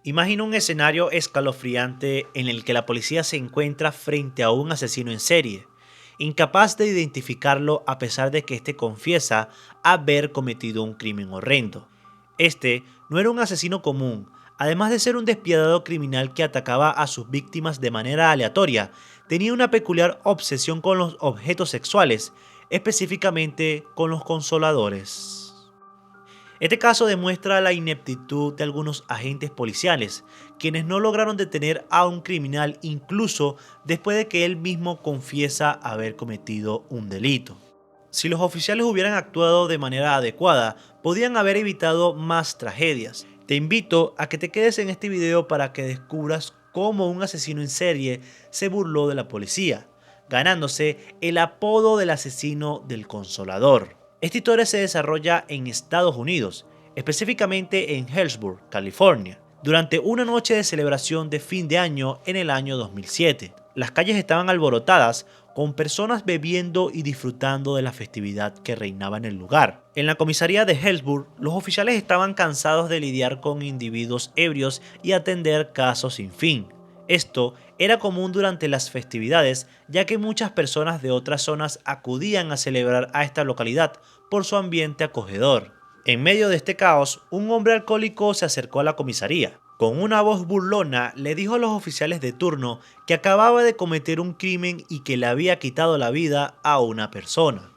Imagina un escenario escalofriante en el que la policía se encuentra frente a un asesino en serie, incapaz de identificarlo a pesar de que éste confiesa haber cometido un crimen horrendo. Este no era un asesino común, además de ser un despiadado criminal que atacaba a sus víctimas de manera aleatoria, tenía una peculiar obsesión con los objetos sexuales, específicamente con los consoladores. Este caso demuestra la ineptitud de algunos agentes policiales, quienes no lograron detener a un criminal incluso después de que él mismo confiesa haber cometido un delito. Si los oficiales hubieran actuado de manera adecuada, podían haber evitado más tragedias. Te invito a que te quedes en este video para que descubras cómo un asesino en serie se burló de la policía, ganándose el apodo del asesino del consolador. Esta historia se desarrolla en Estados Unidos, específicamente en Hillsborough, California, durante una noche de celebración de fin de año en el año 2007. Las calles estaban alborotadas, con personas bebiendo y disfrutando de la festividad que reinaba en el lugar. En la comisaría de Hillsborough, los oficiales estaban cansados de lidiar con individuos ebrios y atender casos sin fin. Esto era común durante las festividades, ya que muchas personas de otras zonas acudían a celebrar a esta localidad por su ambiente acogedor. En medio de este caos, un hombre alcohólico se acercó a la comisaría. Con una voz burlona le dijo a los oficiales de turno que acababa de cometer un crimen y que le había quitado la vida a una persona.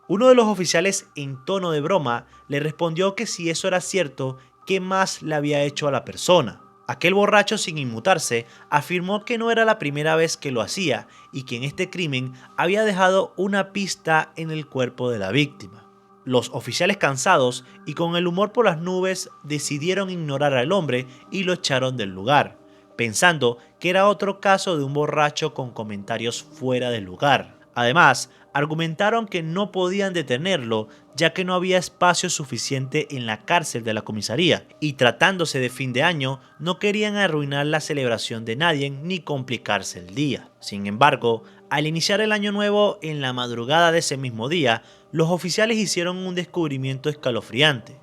Uno de los oficiales, en tono de broma, le respondió que si eso era cierto, ¿qué más le había hecho a la persona? Aquel borracho, sin inmutarse, afirmó que no era la primera vez que lo hacía y que en este crimen había dejado una pista en el cuerpo de la víctima. Los oficiales, cansados y con el humor por las nubes, decidieron ignorar al hombre y lo echaron del lugar, pensando que era otro caso de un borracho con comentarios fuera del lugar. Además, argumentaron que no podían detenerlo ya que no había espacio suficiente en la cárcel de la comisaría y, tratándose de fin de año, no querían arruinar la celebración de nadie ni complicarse el día. Sin embargo, al iniciar el año nuevo, en la madrugada de ese mismo día, los oficiales hicieron un descubrimiento escalofriante: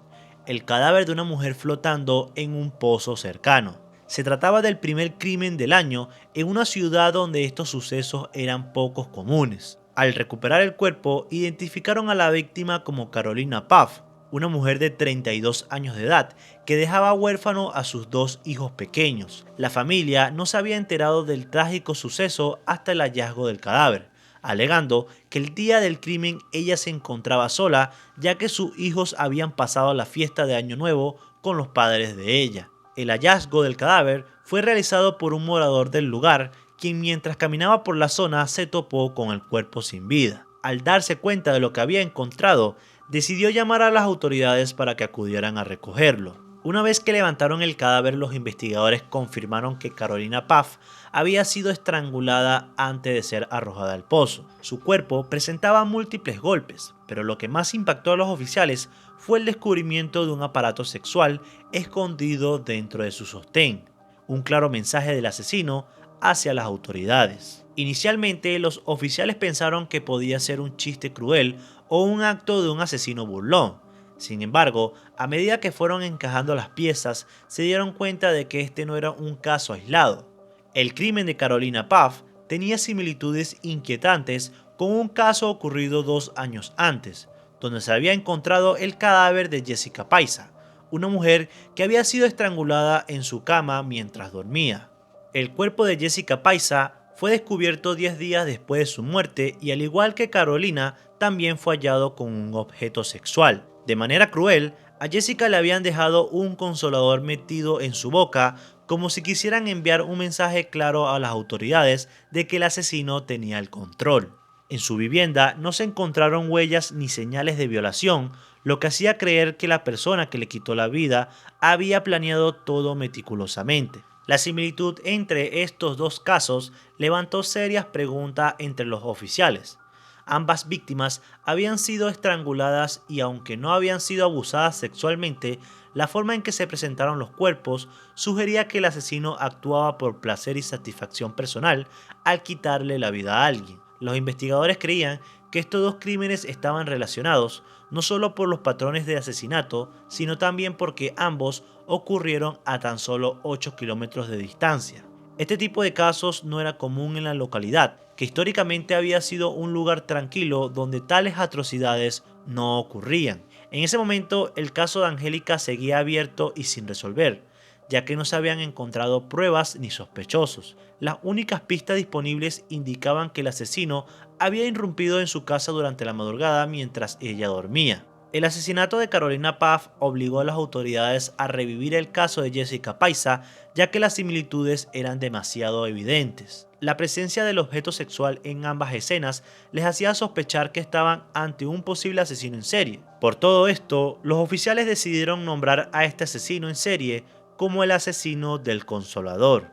el cadáver de una mujer flotando en un pozo cercano. Se trataba del primer crimen del año en una ciudad donde estos sucesos eran pocos comunes. Al recuperar el cuerpo, identificaron a la víctima como Carolina Puff, una mujer de 32 años de edad que dejaba huérfano a sus dos hijos pequeños. La familia no se había enterado del trágico suceso hasta el hallazgo del cadáver, alegando que el día del crimen ella se encontraba sola, ya que sus hijos habían pasado la fiesta de Año Nuevo con los padres de ella. El hallazgo del cadáver fue realizado por un morador del lugar, quien mientras caminaba por la zona se topó con el cuerpo sin vida. Al darse cuenta de lo que había encontrado, decidió llamar a las autoridades para que acudieran a recogerlo. Una vez que levantaron el cadáver, los investigadores confirmaron que Carolina Puff había sido estrangulada antes de ser arrojada al pozo. Su cuerpo presentaba múltiples golpes, pero lo que más impactó a los oficiales fue el descubrimiento de un aparato sexual escondido dentro de su sostén, un claro mensaje del asesino hacia las autoridades. Inicialmente, los oficiales pensaron que podía ser un chiste cruel o un acto de un asesino burlón. Sin embargo, a medida que fueron encajando las piezas, se dieron cuenta de que este no era un caso aislado. El crimen de Carolina Puff tenía similitudes inquietantes con un caso ocurrido 2 años antes, donde se había encontrado el cadáver de Jessica Paisa, una mujer que había sido estrangulada en su cama mientras dormía. El cuerpo de Jessica Paisa fue descubierto 10 días después de su muerte y, al igual que Carolina, también fue hallado con un objeto sexual. De manera cruel, a Jessica le habían dejado un consolador metido en su boca, como si quisieran enviar un mensaje claro a las autoridades de que el asesino tenía el control. En su vivienda no se encontraron huellas ni señales de violación, lo que hacía creer que la persona que le quitó la vida había planeado todo meticulosamente. La similitud entre estos dos casos levantó serias preguntas entre los oficiales. Ambas víctimas habían sido estranguladas y, aunque no habían sido abusadas sexualmente, la forma en que se presentaron los cuerpos sugería que el asesino actuaba por placer y satisfacción personal al quitarle la vida a alguien. Los investigadores creían que estos dos crímenes estaban relacionados, no solo por los patrones de asesinato, sino también porque ambos ocurrieron a tan solo 8 kilómetros de distancia. Este tipo de casos no era común en la localidad, que históricamente había sido un lugar tranquilo donde tales atrocidades no ocurrían. En ese momento, el caso de Angélica seguía abierto y sin resolver, ya que no se habían encontrado pruebas ni sospechosos. Las únicas pistas disponibles indicaban que el asesino había irrumpido en su casa durante la madrugada mientras ella dormía. El asesinato de Carolina Pfaff obligó a las autoridades a revivir el caso de Jessica Paisa, ya que las similitudes eran demasiado evidentes. La presencia del objeto sexual en ambas escenas les hacía sospechar que estaban ante un posible asesino en serie. Por todo esto, los oficiales decidieron nombrar a este asesino en serie como el asesino del Consolador.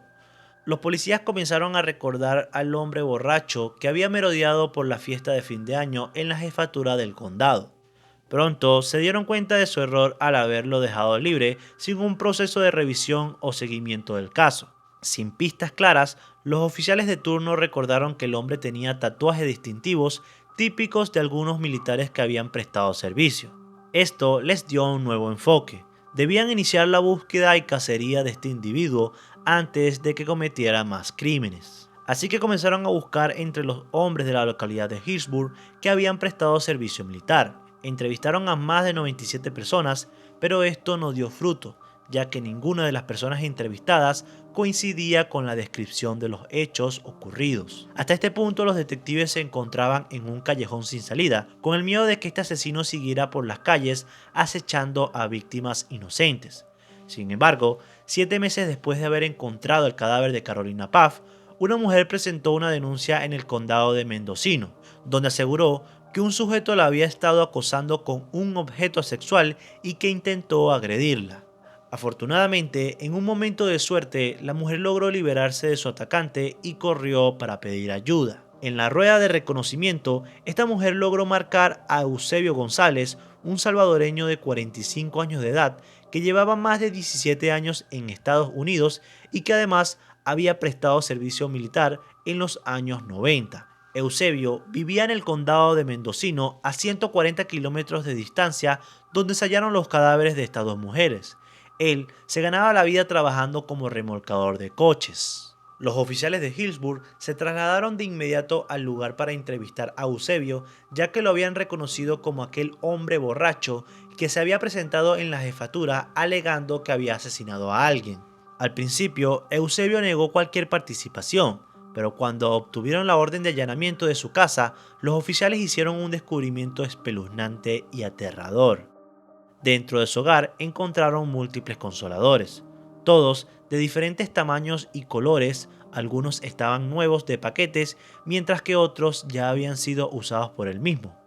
Los policías comenzaron a recordar al hombre borracho que había merodeado por la fiesta de fin de año en la jefatura del condado. Pronto se dieron cuenta de su error al haberlo dejado libre sin un proceso de revisión o seguimiento del caso. Sin pistas claras, los oficiales de turno recordaron que el hombre tenía tatuajes distintivos típicos de algunos militares que habían prestado servicio. Esto les dio un nuevo enfoque. Debían iniciar la búsqueda y cacería de este individuo antes de que cometiera más crímenes. Así que comenzaron a buscar entre los hombres de la localidad de Hillsborough que habían prestado servicio militar. Entrevistaron a más de 97 personas, pero esto no dio fruto, ya que ninguna de las personas entrevistadas coincidía con la descripción de los hechos ocurridos. Hasta este punto los detectives se encontraban en un callejón sin salida, con el miedo de que este asesino siguiera por las calles acechando a víctimas inocentes. Sin embargo, 7 meses después de haber encontrado el cadáver de Carolina Pfaff, una mujer presentó una denuncia en el condado de Mendocino, donde aseguró que un sujeto la había estado acosando con un objeto sexual y que intentó agredirla. Afortunadamente, en un momento de suerte, la mujer logró liberarse de su atacante y corrió para pedir ayuda. En la rueda de reconocimiento, esta mujer logró marcar a Eusebio González, un salvadoreño de 45 años de edad que llevaba más de 17 años en Estados Unidos y que además había prestado servicio militar en los años 90. Eusebio vivía en el condado de Mendocino, a 140 kilómetros de distancia, donde se hallaron los cadáveres de estas dos mujeres. Él se ganaba la vida trabajando como remolcador de coches. Los oficiales de Hillsborough se trasladaron de inmediato al lugar para entrevistar a Eusebio, ya que lo habían reconocido como aquel hombre borracho que se había presentado en la jefatura alegando que había asesinado a alguien. Al principio, Eusebio negó cualquier participación, pero cuando obtuvieron la orden de allanamiento de su casa, los oficiales hicieron un descubrimiento espeluznante y aterrador. Dentro de su hogar encontraron múltiples consoladores, todos de diferentes tamaños y colores. Algunos estaban nuevos de paquetes, mientras que otros ya habían sido usados por él mismo.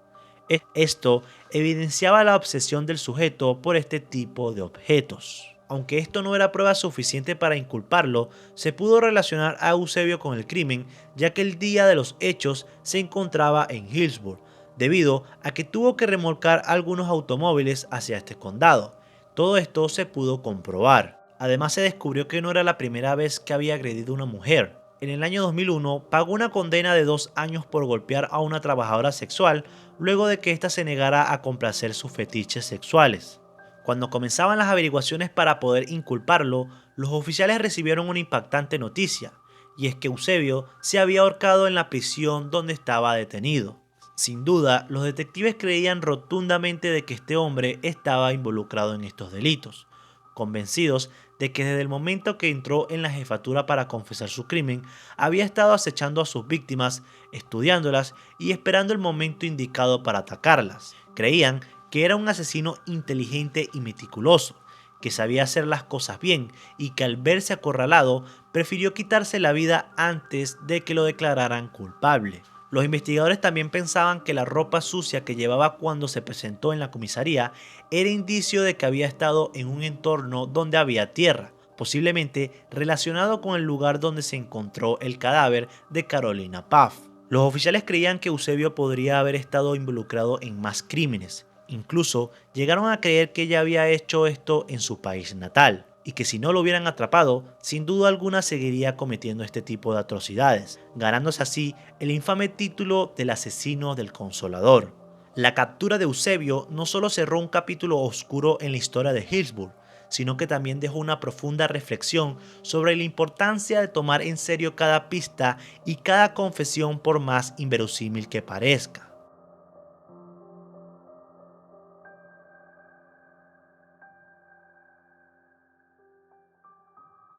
Esto evidenciaba la obsesión del sujeto por este tipo de objetos. Aunque esto no era prueba suficiente para inculparlo, se pudo relacionar a Eusebio con el crimen, ya que el día de los hechos se encontraba en Hillsborough, debido a que tuvo que remolcar algunos automóviles hacia este condado. Todo esto se pudo comprobar. Además, se descubrió que no era la primera vez que había agredido a una mujer. En el año 2001 pagó una condena de 2 años por golpear a una trabajadora sexual luego de que ésta se negara a complacer sus fetiches sexuales. Cuando comenzaban las averiguaciones para poder inculparlo, los oficiales recibieron una impactante noticia, y es que Eusebio se había ahorcado en la prisión donde estaba detenido. Sin duda, los detectives creían rotundamente de que este hombre estaba involucrado en estos delitos, convencidos de que desde el momento que entró en la jefatura para confesar su crimen, había estado acechando a sus víctimas, estudiándolas y esperando el momento indicado para atacarlas. Creían que era un asesino inteligente y meticuloso, que sabía hacer las cosas bien y que al verse acorralado prefirió quitarse la vida antes de que lo declararan culpable. Los investigadores también pensaban que la ropa sucia que llevaba cuando se presentó en la comisaría era indicio de que había estado en un entorno donde había tierra, posiblemente relacionado con el lugar donde se encontró el cadáver de Carolina Pfaff. Los oficiales creían que Eusebio podría haber estado involucrado en más crímenes. Incluso llegaron a creer que ella había hecho esto en su país natal, y que si no lo hubieran atrapado, sin duda alguna seguiría cometiendo este tipo de atrocidades, ganándose así el infame título del asesino del Consolador. La captura de Eusebio no solo cerró un capítulo oscuro en la historia de Hillsborough, sino que también dejó una profunda reflexión sobre la importancia de tomar en serio cada pista y cada confesión por más inverosímil que parezca.